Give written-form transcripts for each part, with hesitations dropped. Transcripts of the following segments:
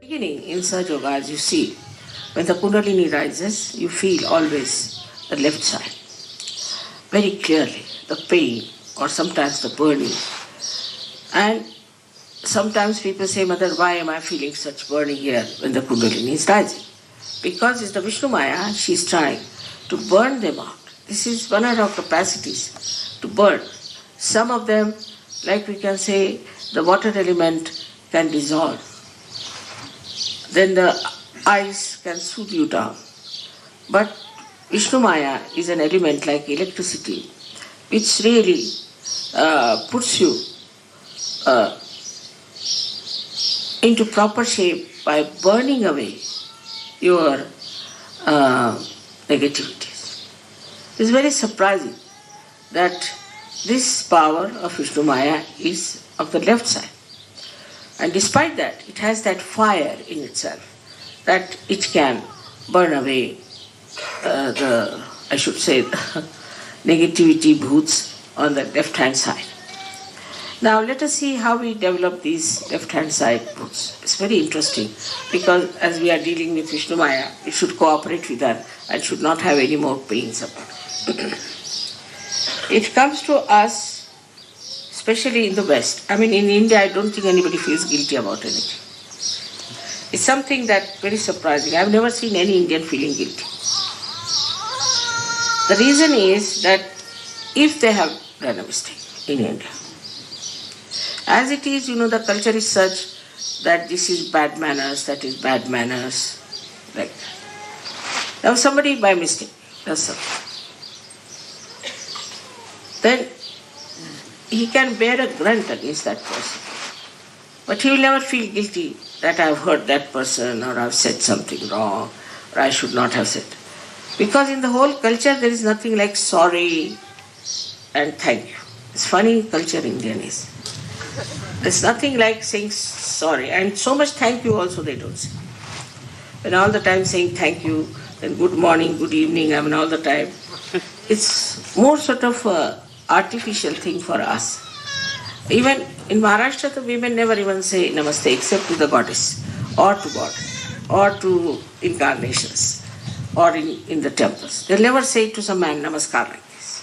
Beginning in Sahaja Yoga, as you see, when the Kundalini rises, you feel always the left side very clearly, the pain or sometimes the burning. And sometimes people say, Mother, why am I feeling such burning here when the Kundalini is rising? Because it's the Vishnu Maya, she's trying to burn them out. This is one of our capacities, to burn. Some of them, like we can say, the water element can dissolve. Then the ice can soothe you down. But Vishnu Maya is an element like electricity, which really puts you into proper shape by burning away your negativities. It's very surprising that this power of Vishnu Maya is of the left side. And despite that, it has that fire in itself that it can burn away the negativity bhoots on the left-hand side. Now let us see how we develop these left-hand side bhoots. It's very interesting because as we are dealing with Vishnu Maya, it should cooperate with her and should not have any more pains about it. It comes to us especially in the West. I mean, in India, I don't think anybody feels guilty about anything. It's something that's very surprising. I've never seen any Indian feeling guilty. The reason is that if they have done a mistake in India, as it is, the culture is such that this is bad manners, that is bad manners, like that. Now somebody by mistake does something, then he can bear a grunt against that person. But he will never feel guilty that I've hurt that person or I've said something wrong or I should not have said. Because in the whole culture there is nothing like sorry and thank you. It's funny culture Indian is. There's nothing like saying sorry, and so much thank you also they don't say. When all the time saying thank you, then good morning, good evening, all the time. It's more sort of artificial thing for us. Even in Maharashtra, the women never even say namaste except to the goddess or to God or to incarnations or in the temples. They'll never say to some man namaskar like this.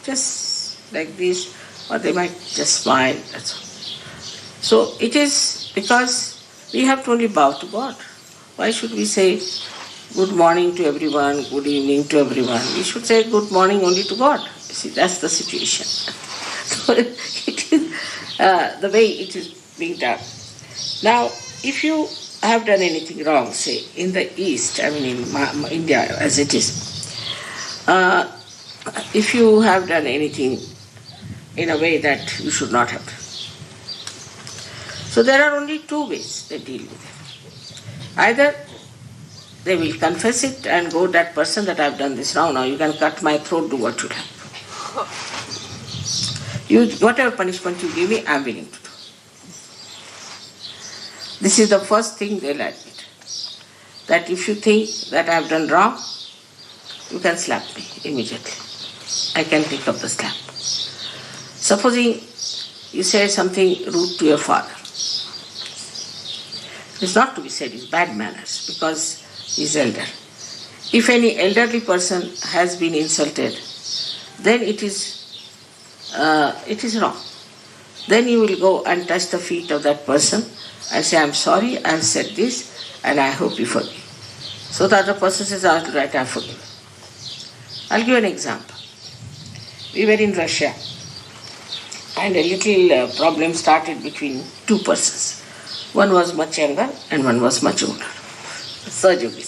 Just like this, or they might just smile, that's all. So it is because we have to only bow to God. Why should we say good morning to everyone, good evening to everyone? We should say good morning only to God. See, that's the situation. So it is the way it is being done. Now, if you have done anything wrong, say, in the East, in India as it is, if you have done anything in a way that you should not have done. So there are only two ways they deal with it. Either they will confess it and go, that person that I've done this wrong, now you can cut my throat, do what you like. Whatever punishment you give me, I'm willing to do. This is the first thing they'll admit. That if you think that I have done wrong, you can slap me immediately. I can pick up the slap. Supposing you say something rude to your father. It's not to be said, it's bad manners because he's elder. If any elderly person has been insulted, then it is wrong. Then you will go and touch the feet of that person and say, I'm sorry, I've said this and I hope you forgive. So the other person says, all right, I forgive. I'll give an example. We were in Russia and a little problem started between two persons. One was much younger and one was much older. Sahaja Yoga.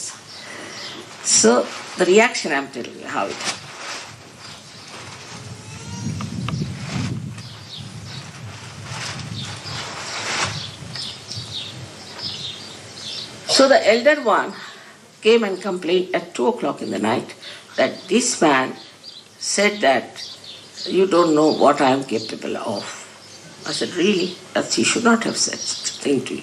So the reaction, I'm telling you how it happened. So the elder one came and complained at 2 o'clock in the night that this man said that you don't know what I am capable of. I said, really? That he should not have said such a thing to you.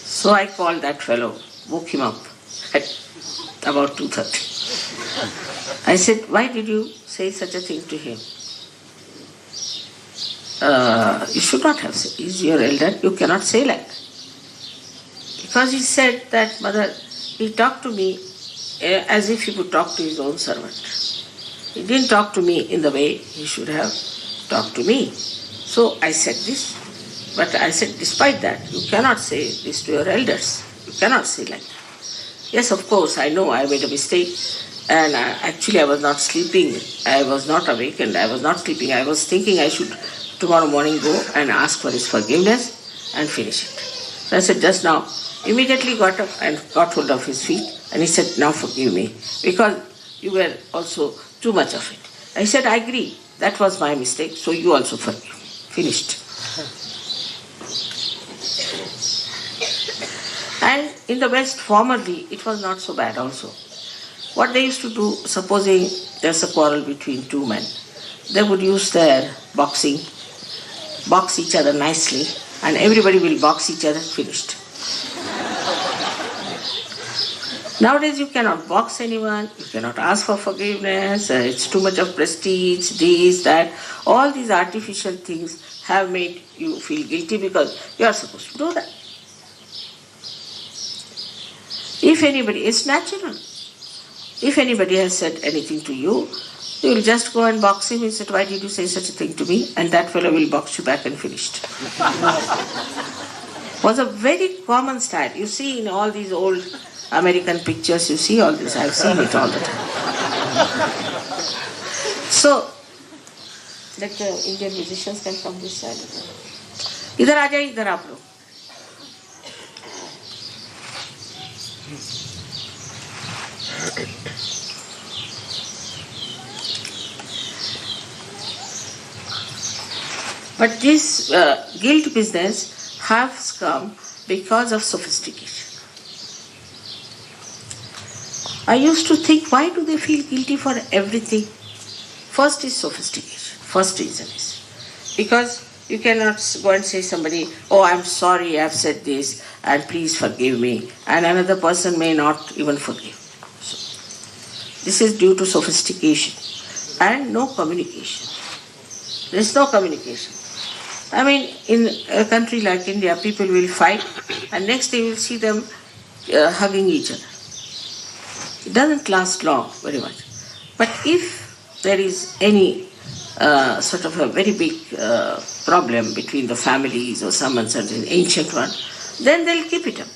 So I called that fellow, woke him up at about 2:30. I said, why did you say such a thing to him? You should not have said. He's your elder. You cannot say like that. Because he said that, Mother, he talked to me as if he would talk to his own servant. He didn't talk to me in the way he should have talked to me. So I said this. But I said, despite that, you cannot say this to your elders. You cannot say like that. Yes, of course, I know I made a mistake. And actually I was not sleeping. I was not awakened. I was not sleeping. I was thinking I should tomorrow morning go and ask for his forgiveness and finish it. So I said, just now, immediately got up and got hold of his feet. And he said, now forgive me. Because you were also too much of it. I said, I agree. That was my mistake. So you also forgive me. Finished. And in the West, formerly, it was not so bad also. What they used to do, supposing there's a quarrel between two men, they would use their boxing, box each other nicely, and everybody will box each other, finished. Nowadays you cannot box anyone, you cannot ask for forgiveness, it's too much of prestige, this, that. All these artificial things have made you feel guilty because you are supposed to do that. If anybody, it's natural. If anybody has said anything to you, you will just go and box him and say, why did you say such a thing to me? And that fellow will box you back and finished. Was a very common style. You see in all these old American pictures, you see all this. I've seen it all the time. So, let the Indian musicians can come this side. Idhar aa jaye, idhar aap log. But this guilt business has come because of sophistication. I used to think, why do they feel guilty for everything? First is sophistication. First reason is because you cannot go and say somebody, oh, I'm sorry, I've said this, and please forgive me, and another person may not even forgive. So, this is due to sophistication and no communication. There is no communication. I mean, in a country like India, people will fight, and next day you will see them hugging each other. It doesn't last long, very much. But if there is any sort of a very big problem between the families or some uncertain ancient one, then they'll keep it up.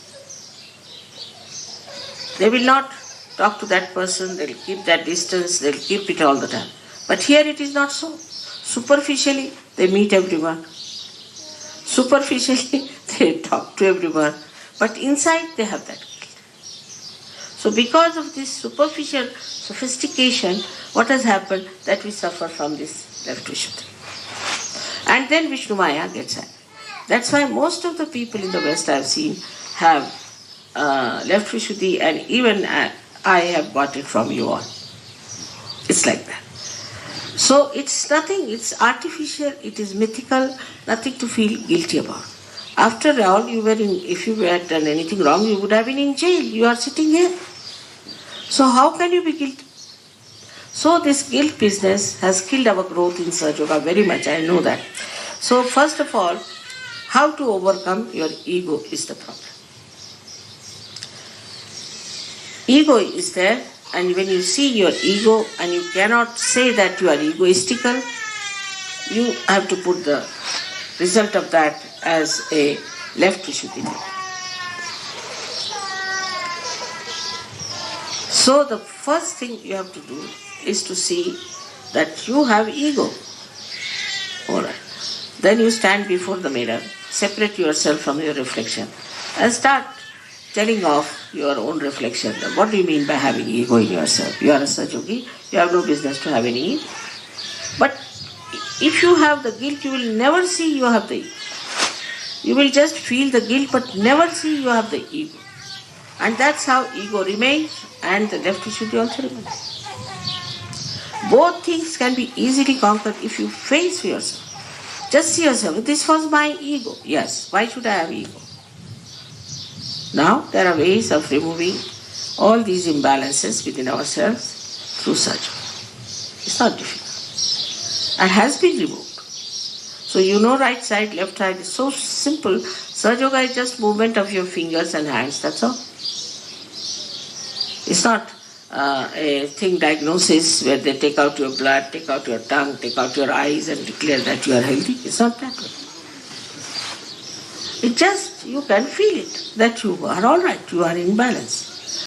They will not talk to that person, they'll keep that distance, they'll keep it all the time. But here it is not so. Superficially, they meet everyone. Superficially, they talk to everyone. But inside, they have that guilt. So because of this superficial sophistication, what has happened? That we suffer from this left Vishuddhi. And then Vishnu Maya gets angry. That's why most of the people in the West I've seen have left Vishuddhi, and even I have got it from you all. It's like that. So it's nothing, it's artificial, it is mythical, nothing to feel guilty about. After all, if you had done anything wrong, you would have been in jail. You are sitting here. So how can you be guilty? So this guilt business has killed our growth in Sahaja Yoga very much, I know that. So first of all, how to overcome your ego is the problem. Ego is there, and when you see your ego and you cannot say that you are egoistical, you have to put the result of that as a left Vishuddhi. So the first thing you have to do is to see that you have ego. Alright. Then you stand before the mirror, separate yourself from your reflection, and start telling off your own reflection. What do you mean by having ego in yourself? You are a Sahaja Yogi, you have no business to have any ego. But if you have the guilt, you will never see you have the ego. You will just feel the guilt but never see you have the ego. And that's how ego remains and the left Vishuddhi also remains. Both things can be easily conquered if you face yourself. Just see yourself, this was my ego. Yes, why should I have ego? Now there are ways of removing all these imbalances within ourselves through Sahaja. It's not difficult and has been removed. So So you know right side, left side is so simple. Sahaja Yoga is just movement of your fingers and hands, that's all. It's not a thing diagnosis where they take out your blood, take out your tongue, take out your eyes and declare that you are healthy. It's not that way. It's just, you can feel it, that you are all right, you are in balance.